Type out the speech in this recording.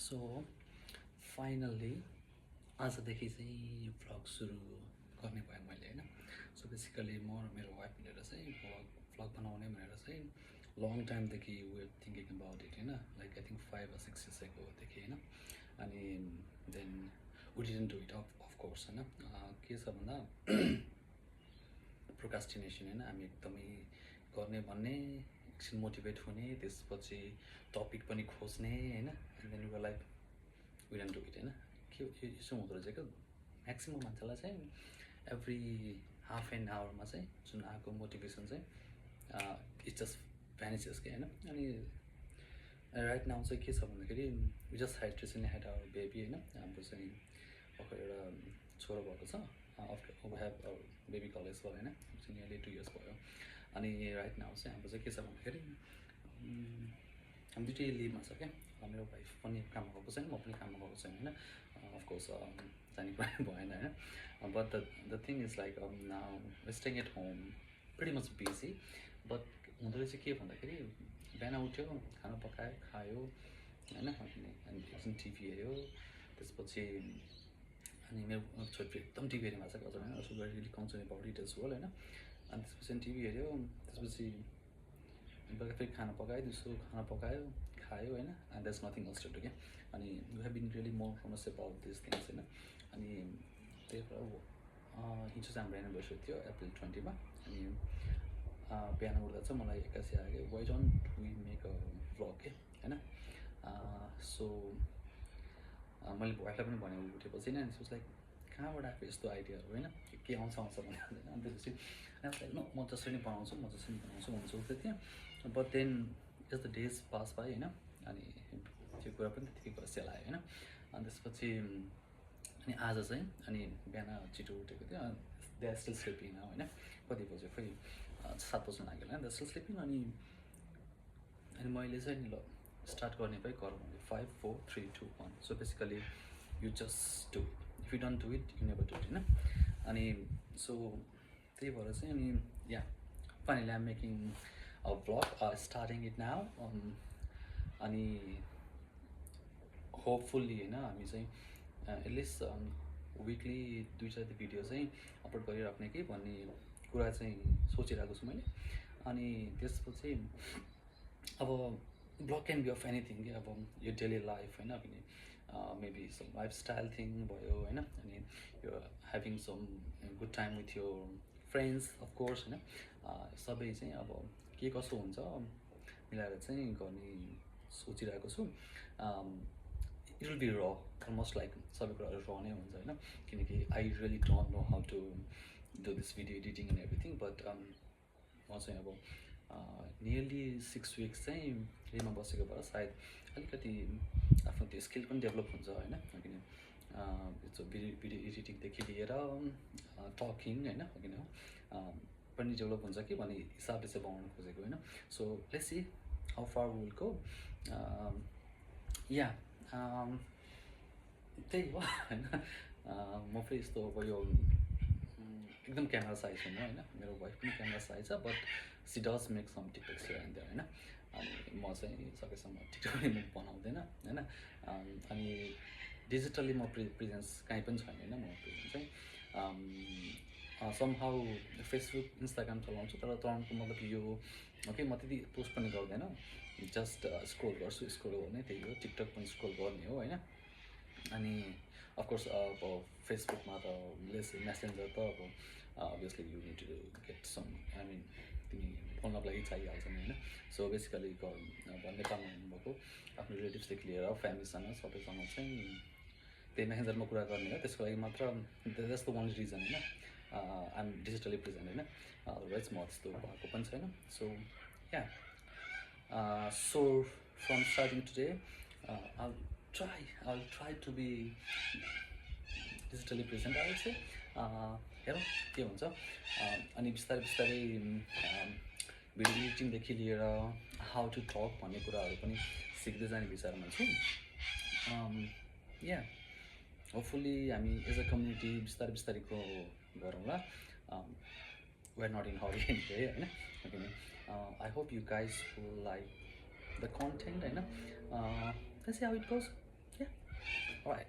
So finally आजदेखि चाहिँ यो भ्लग सुरु गर्ने भएँ मैले होइन. सो बेसिकली म र मेरो वाइफ मिलेर चाहिँ भ्लग बनाउने भनेर चाहिँ लङ टाइमदेखि वेयर थिङ्किङ अबाउट इट होइन. Like I think 5 or 6 years agoदेखि होइन. अनि then we didn't do it of course होइन. के छ भन्दा प्रोकास्टिनेसन होइन. हामी एकदमै गर्ने भन्ने, एकछिन मोटिभेट हुने, त्यसपछि टपिक पनि खोज्ने होइन. And then we like we don't do it होइन. के यसो हुँदो रहेछ क्या म्याक्सिमम् मान्छेलाई चाहिँ एभ्री हाफ एन आवरमा चाहिँ जुन आएको मोटिभेसन चाहिँ इट्स जस्ट भ्यानिसेस क्या होइन. अनि राइट नाउ चाहिँ के छ भन्दाखेरि we just had recently had our baby होइन. हाम्रो चाहिँ भर्खर एउटा छोरो भएको छ. वी हेभ बेबी कलेज भयो होइन. नियरली 2 years भयो. अनि राइट नाउ चाहिँ हाम्रो चाहिँ के छ भन्दाखेरि हामी दुइटै लिभमा छ क्या. मेरो वाइफ पनि काममा गएको छैन, म पनि काममा गएको छैन होइन. अफकोर्स जाने कुरा भएन होइन. But the thing is like now staying at home pretty much busy. But हुँदो रहेछ के भन्दाखेरि बिहान उठ्यो, खाना पकायो, खायो होइन. अनि एकछिन टिभी हेऱ्यो, त्यसपछि अनि मेरो छोरी एकदम टिभी हेर्ने भएको छ हजुर होइन. So really concern about it as well होइन. अनि त्यसपछि टिभी हेऱ्यो, त्यसपछि बेलुका फेरि खाना पकायो, दिउँसो खाना पकायो, खायो होइन. And that's nothing else to do क्या. अनि we have been really more conscious about this things होइन. अनि त्यही भएर हिजो चाहिँ हाम्रो एनिभर्सरी थियो अप्रिल 20 अनि बिहान उठ्दा चाहिँ मलाई एक्कासी आयो कि why don't we make a vlog के होइन. सो मैले वाइफलाई पनि भने उठेपछि नै. सो लाइक कहाँबाट आएको यस्तो आइडियाहरू होइन, के आउँछ भने अनि त्यसपछि लाइक न म जसरी नै बनाउँछु भन्नु सोच्दै थिएँ. But then as the days pass भयो होइन. अनि त्यो कुरा पनि त्यतिकै गएर आयो होइन. अनि त्यसपछि अनि आज चाहिँ अनि बिहान छिटो उठेको थियो. दे आर स्टिल स्लिपिङ होइन. कति बज्यो खोइ 7 बज्नु लाग्यो होइन. They are still sleeping. अनि मैले चाहिँ नि ल स्टार्ट गर्ने भए गरौँ भने 5 4 3 2 1. So basically you just do it. If you don't do it you never do it होइन. अनि सो त्यही भएर चाहिँ अनि yeah finally I am making a vlog, starting it now. अनि होपफुल्ली होइन हामी चाहिँ एटलिस्ट विकली 2-4 भिडियो चाहिँ अपलोड गरिराख्ने कि भन्ने कुरा चाहिँ सोचिरहेको छु मैले. अनि त्यसपछि अब blog can be of anything कि अब यो डेली लाइफ होइन. किन मेबी सम लाइफस्टाइल थिङ भयो होइन. अनि यो having some good time with यो फ्रेन्ड्स अफकोर्स होइन. सबै चाहिँ अब के कसो हुन्छ मिलाएर चाहिँ गर्ने सोचिरहेको छु. इट विल बी र अलमोस्ट लाइक सबै कुराहरू र नै हुन्छ होइन. किनकि I really don't know how to do this video editing and everything. But म चाहिँ अब नियरली 6 weeks चाहिँ लिभमा बसेको भएर सायद अलिकति आफ्नो त्यो स्किल पनि डेभलप हुन्छ होइन. किन भिडियो एडिटिङदेखि लिएर टकिङ होइन किन पनि डेभलप हुन्छ कि भन्ने हिसाबले चाहिँ बनाउनु खोजेको होइन. So let's see how far will go. Yeah त्यही हो होइन. म फेरि यस्तो अब यो एकदम क्यामेरा साइज हुनु होइन. मेरो वाइफ पनि क्यामेरा साइज छ. But she does make some TikToks here and there होइन. अनि म चाहिँ सकेसम्म टिकटक पनि बनाउँदैन होइन. अनि डिजिटल्ली म प्रेजेन्स कहीँ पनि छैन होइन. म प्रेजेन्स चाहिँ समहाउ फेसबुक इन्स्टाग्राम चलाउँछु. तर चलाउनुको मतलब यो ओके म त्यति पोस्ट पनि गर्दैन. जस्ट स्क्रोल गर्छु, स्क्रोल गर्ने त्यही हो. टिकटक पनि स्क्रोल गर्ने हो होइन. अनि अफकोर्स अब फेसबुकमा त मेसेन्जर त अब obviously you need to get some I mean तिमी बोल्नको लागि चाहिहाल्छ नि होइन. सो बेसिकली नेपालमा हुनुभएको आफ्नो रिलेटिभ्सदेखि लिएर फ्यामिलीसँग सबैसँग चाहिँ त्यही मेसेन्जरमा कुरा गर्ने हो. त्यसको लागि मात्र द्याट्स द ओन्ली रिजन होइन. आइ एम डिजिटली प्रेजेन्ट होइन. अदरवाइज म त्यस्तो भएको पनि छैन. So yeah so from starting today I'll try to be digitally present I would say. हेरौँ के हुन्छ. अनि बिस्तारै बिस्तारै भिडियो एडिटिङदेखि लिएर हाउ टु टक भन्ने कुराहरू पनि सिक्दै जाने विचारमा छु. या होपफुल्ली हामी एज अ कम्युनिटी बिस्तारै बिस्तारै ग्रो गरौँला. We are not in hurry anyway होइन. I hope you guys will like the content. I know. Let's see how it goes. Yeah. Alright.